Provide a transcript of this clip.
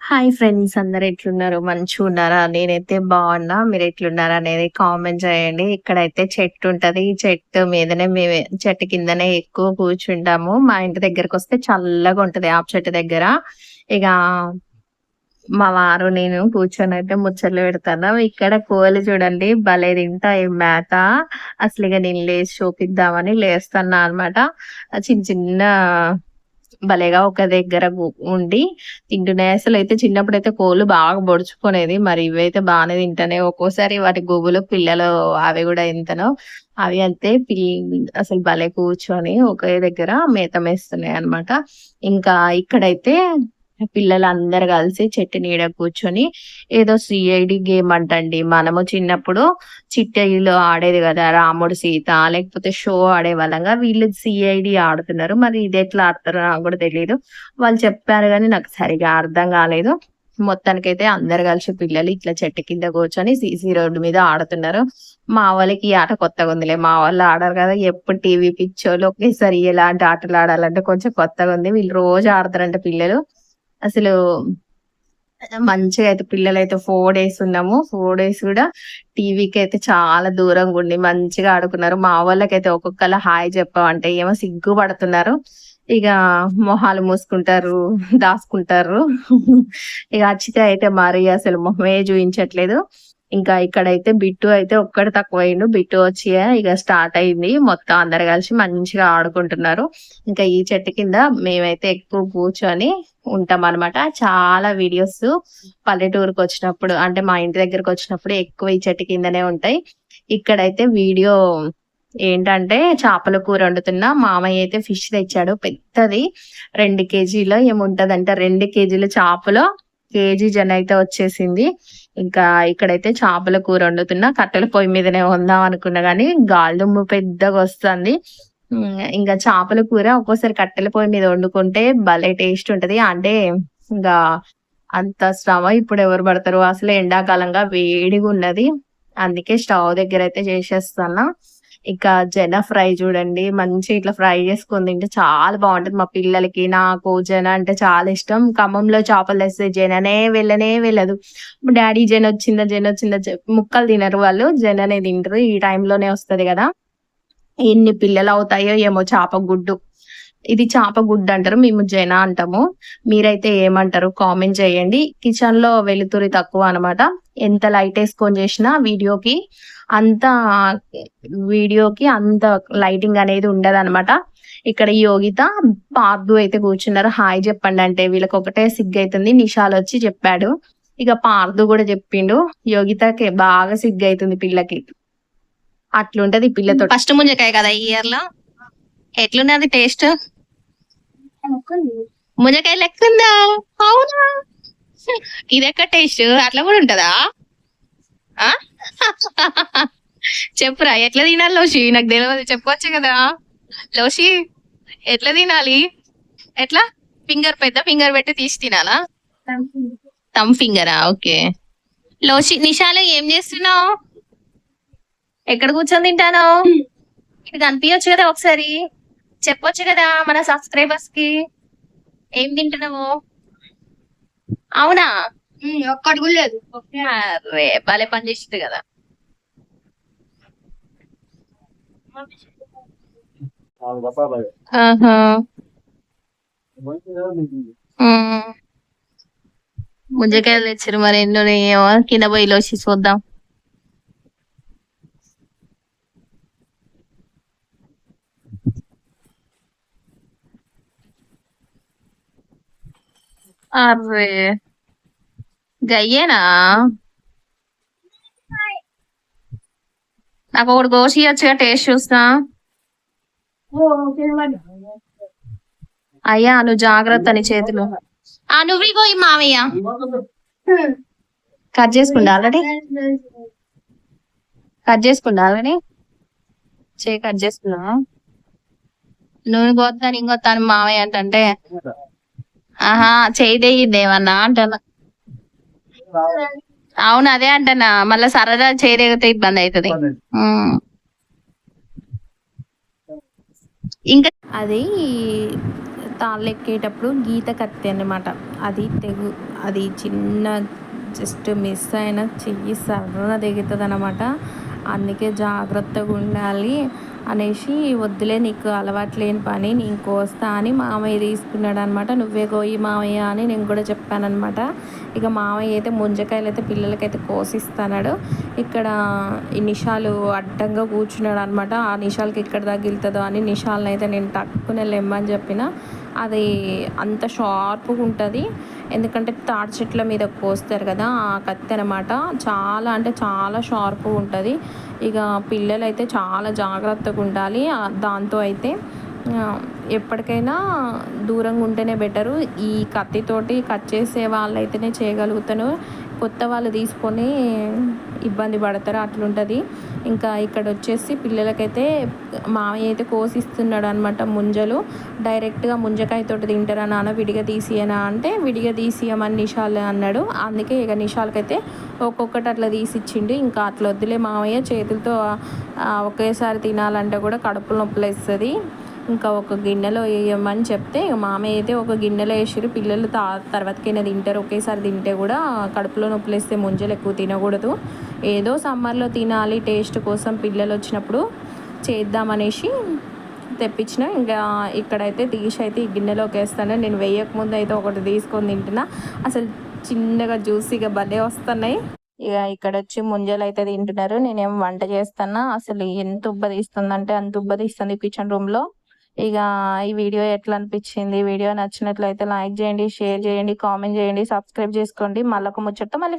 Hi friends, అందరు ఎట్లున్నారు? మంచిగున్నారా? నేనైతే బాగున్నా. మీరు ఎట్లున్నారా అనేది కామెంట్ చేయండి. ఇక్కడైతే చెట్టు ఉంటది. ఈ చెట్టు మీదనే మేము చెట్టు కిందనే ఎక్కువ కూర్చుంటాము. మా ఇంటి దగ్గరకు వస్తే చల్లగా ఉంటది ఆపు చెట్టు దగ్గర. ఇక మా వారు నేను కూర్చొని అయితే ముచ్చట్లు పెడతాను. ఇక్కడ కోళ్ళు చూడండి భలే తింటాయి మేత. అసలు ఇక నేను లేచి చూపిద్దామని లేస్తున్నా అనమాట. చిన్న చిన్న భలేగా ఒక దగ్గర ఉండి తింటున్నాయి. అసలైతే చిన్నప్పుడైతే కోళ్ళు బాగా పొడుచుకునేది. మరి ఇవైతే బాగానే తింటాయి. ఒక్కోసారి వాటి గుబులు పిల్లలు అవి కూడా ఎంతనో అవి అయితే అసలు భలే కూర్చొని ఒకే దగ్గర మేత మేస్తున్నాయి అన్నమాట. ఇంకా ఇక్కడైతే పిల్లలందరూ కలిసి చెట్టు నీడ కూర్చొని ఏదో సిఐడి గేమ్ అంటండి. మనము చిన్నప్పుడు చిట్టయిలో ఆడేది కదా, రాముడు సీత లేకపోతే షో ఆడేవాళ్ళంగా. వీళ్ళు సిఐడి ఆడుతున్నారు. మరి ఇది ఎట్లా ఆడతారో నాకు కూడా తెలియదు. వాళ్ళు చెప్పారు కానీ నాకు సరిగా అర్థం కాలేదు. మొత్తానికైతే అందరు కలిసి పిల్లలు ఇట్లా చెట్టు కింద కూర్చొని సీసీ రోడ్డు మీద ఆడుతున్నారు. మా వాళ్ళకి ఈ ఆట కొత్తగా ఉందిలే. మా వాళ్ళు ఆడరు కదా, ఎప్పుడు టీవీ పిచ్చోళ్ళు ఒకేసారి ఎలాంటి ఆటలు ఆడాలంటే కొంచెం కొత్తగా ఉంది. వీళ్ళు రోజు ఆడతారంట పిల్లలు. అసలు మంచిగా అయితే పిల్లలైతే 4 డేస్ ఉన్నాము. 4 డేస్ కూడా టీవీకి అయితే చాలా దూరంగా ఉండి మంచిగా ఆడుకున్నారు. మా వాళ్ళకైతే ఒక్కొక్కరు హాయ్ చెప్పామంటే ఏమో సిగ్గుపడుతున్నారు. ఇక మొహాలు మూసుకుంటారు, దాసుకుంటారు. ఇక అచ్చిత అయితే మరి అసలు మొహమే చూపించట్లేదు. ఇంకా ఇక్కడైతే బిట్టు అయితే ఒక్కటి తక్కువైండు. బిట్టు వచ్చి ఇక స్టార్ట్ అయింది. మొత్తం అందరు కలిసి మంచిగా ఆడుకుంటున్నారు. ఇంకా ఈ చెట్టు కింద మేమైతే ఎక్కువ కూర్చొని ఉంటాం అనమాట. చాలా వీడియోస్ పల్లెటూరుకి వచ్చినప్పుడు అంటే మా ఇంటి దగ్గరకు వచ్చినప్పుడు ఎక్కువ ఈ చెట్టు కిందనే ఉంటాయి. ఇక్కడైతే వీడియో ఏంటంటే చేపల కూర వండుతున్నా. మామయ్య అయితే ఫిష్ తెచ్చాడు పెద్దది. 2 కేజీలో ఏముంటదంటే 2 కేజీల చేపలో కేజీ జన అయితే వచ్చేసింది. ఇంకా ఇక్కడైతే చేపల కూర వండుతున్నా. కట్టెల పొయ్యి మీదనే వందాం అనుకున్నా గానీ గాలిదుమ్ము పెద్దగా వస్తుంది. ఇంకా చేపల కూర ఒక్కోసారి కట్టెల పొయ్యి మీద వండుకుంటే భలే టేస్ట్ ఉంటది. అంటే ఇంకా అంత శ్రమ ఇప్పుడు ఎవరు పడతారు? అసలు ఎండాకాలంగా వేడిగా ఉన్నది. అందుకే స్టవ్ దగ్గర అయితే చేసేస్తాను. ఇక జన ఫ్రై చూడండి, మంచి ఇట్లా ఫ్రై చేసుకొని తింటే చాలా బాగుంటది. మా పిల్లలకి నాకు జన అంటే చాలా ఇష్టం. ఖమ్మంలో చేపలు తెస్తే జననే వెళ్ళదు. డాడీ జన వచ్చిందా జన వచ్చిందా ముక్కలు తినరు వాళ్ళు, జననే తింటారు. ఈ టైంలోనే వస్తది కదా. ఎన్ని పిల్లలు అవుతాయో ఏమో చేప గుడ్డు. ఇది చేప గుడ్డు అంటారు, మేము జన అంటాము. మీరైతే ఏమంటారు కామెంట్ చేయండి. కిచెన్ లో వెలుతురి తక్కువ అనమాట. ఎంత లైట్ వేసుకొని చేసినా అంత వీడియోకి అంత లైటింగ్ అనేది ఉండదు అనమాట. ఇక్కడ యోగిత పార్దు అయితే కూర్చున్నారు. హాయ్ చెప్పండి అంటే వీళ్ళకి ఒకటే సిగ్గు అవుతుంది. నిషాల్ వచ్చి చెప్పాడు. ఇక పార్దు కూడా చెప్పిండు. యోగితకి బాగా సిగ్గు అవుతుంది పిల్లకి. అట్లుంటది పిల్లతో. ఫస్ట్ ముంజకాయ కదా ఈ ఇయర్ లో. ఎట్లున్నది టేస్ట్? ముంజకాయ లెక్కుందా? అవునా? ఇది ఎక్కడ టేస్ట్ అట్లా కూడా ఉంటదా? చెప్పురా ఎట్లా తినాలి లోషి? నాకు తెలియదు, చెప్పవచ్చు కదా లోషి. ఎట్లా తినాలి? ఎట్లా? పెద్ద ఫింగర్ పెట్టి తీసి తినాలా? థమ్ ఫింగరా? ఓకే. లోషి నిషాలో ఏం చేస్తున్నావు? ఎక్కడ కూర్చొని తింటాను? ఇది కనిపించచ్చు కదా, ఒకసారి చెప్పొచ్చు కదా మన సబ్స్క్రైబర్స్ కి ఏం తింటున్నావు. అవునా? ఒక్కటి కూడా లేదు. అరే భలే పని చేసింది కదా. ఆహా. ముంజకాయలు తెచ్చారు, మరి ఎన్నో కింద పోయి లోసి చూద్దాం. అరే గయ్యేనా? నాకు ఒకటి కోసి వచ్చుగా, టేస్ట్ చూస్తా. అయ్యా నువ్వు జాగ్రత్త నీ చేతులు. నువ్వు ఇగో ఈ మామయ్య కట్ చేసుకుంటా ఆల్రెడీ. చేయి కట్ చేసుకున్నా. నూనె కోస్తాను ఇంకొస్తాను మామయ్య అంటే ఆహా చేయదేమన్నా అంటాను. అవును అదే అంటనా, మళ్ళా సరదా చేయలేకపోతే ఇబ్బంది అవుతుంది. ఇంకా అది తాళ్ళు ఎక్కేటప్పుడు గీత కత్తి అన్నమాట. అది చిన్న జస్ట్ మిస్ అయిన చెయ్యి సర్రున తెగుతుందన్నమాట. అందుకే జాగ్రత్తగా ఉండాలి అనేసి, వద్దులే నీకు అలవాటు లేని పని, నేను కోస్తా అని మామయ్య తీసుకున్నాడు అనమాట. నువ్వే కోయి మామయ్య అని నేను కూడా చెప్పానమాట. ఇక మామయ్య అయితే ముంజకాయలు అయితే పిల్లలకైతే కోసిస్తున్నాడు. ఇక్కడ ఈ నిషాలు అడ్డంగా కూర్చున్నాడు అనమాట. ఆ నిషాలకి ఎక్కడ తగిలుతుందో అని నిషాలను అయితే నేను టక్కునే లెమ్మని చెప్పిన. అది అంత షార్ప్గా ఉంటుంది, ఎందుకంటే తాటి చెట్ల మీద కోస్తారు కదా ఆ కత్తి అనమాట. చాలా అంటే చాలా షార్ప్గా ఉంటుంది. ఇక పిల్లలు అయితే చాలా జాగ్రత్తగా ఉండాలి దాంతో అయితే. ఎప్పటికైనా దూరంగా ఉంటేనే బెటరు. ఈ కత్తితోటి కట్ చేసే వాళ్ళు అయితేనే చేయగలుగుతాను, కొత్త వాళ్ళు తీసుకొని ఇబ్బంది పడతారు, అట్లుంటుంది. ఇంకా ఇక్కడ వచ్చేసి పిల్లలకైతే మామయ్య అయితే కోసిస్తున్నాడు అనమాట ముంజలు. డైరెక్ట్గా ముంజకాయతోటి తింటారా నాన్న, విడిగా తీసియనా అంటే విడిగా తీసియమని నిషాల్ అన్నాడు. అందుకే ఇక నిషాలకైతే ఒక్కొక్కటి అట్లా తీసిచ్చిండు. ఇంకా అట్లా వద్దులే మామయ్య, చేతులతో ఒకేసారి తినాలంటే కూడా కడుపులో నొప్పులు వేస్తుంది, ఇంకా ఒక గిన్నెలో వేయమని చెప్తే మామయ్య అయితే ఒక గిన్నెలో వేసిరు. పిల్లలు తర్వాతకైనా తింటారు, ఒకేసారి తింటే కూడా కడుపులో నొప్పులు వేస్తే ముంజలు ఎక్కువ తినకూడదు. ఏదో సమ్మర్లో తినాలి టేస్ట్ కోసం, పిల్లలు వచ్చినప్పుడు చేద్దామనేసి తెప్పించిన. ఇంకా ఇక్కడైతే తీసి అయితే ఈ గిన్నెలోకి వేస్తాను. నేను వేయకముందు అయితే ఒకటి తీసుకొని తింటున్నా, అసలు చిన్నగా జ్యూసీగా భలే వస్తున్నాయి. ఇక ఇక్కడ వచ్చి ముంజలు అయితే తింటున్నారు, నేనేం వంట చేస్తున్నా. అసలు ఎంత ఉబ్బ తీస్తుందంటే అంత ఉబ్బ తీస్తుంది కిచెన్ రూమ్లో. ఇక ఈ వీడియో ఎట్లా అనిపించింది, వీడియో నచ్చినట్లయితే లైక్ చేయండి, షేర్ చేయండి, కామెంట్ చేయండి, సబ్స్క్రైబ్ చేసుకోండి. మళ్ళొక ముచ్చట మళ్ళీ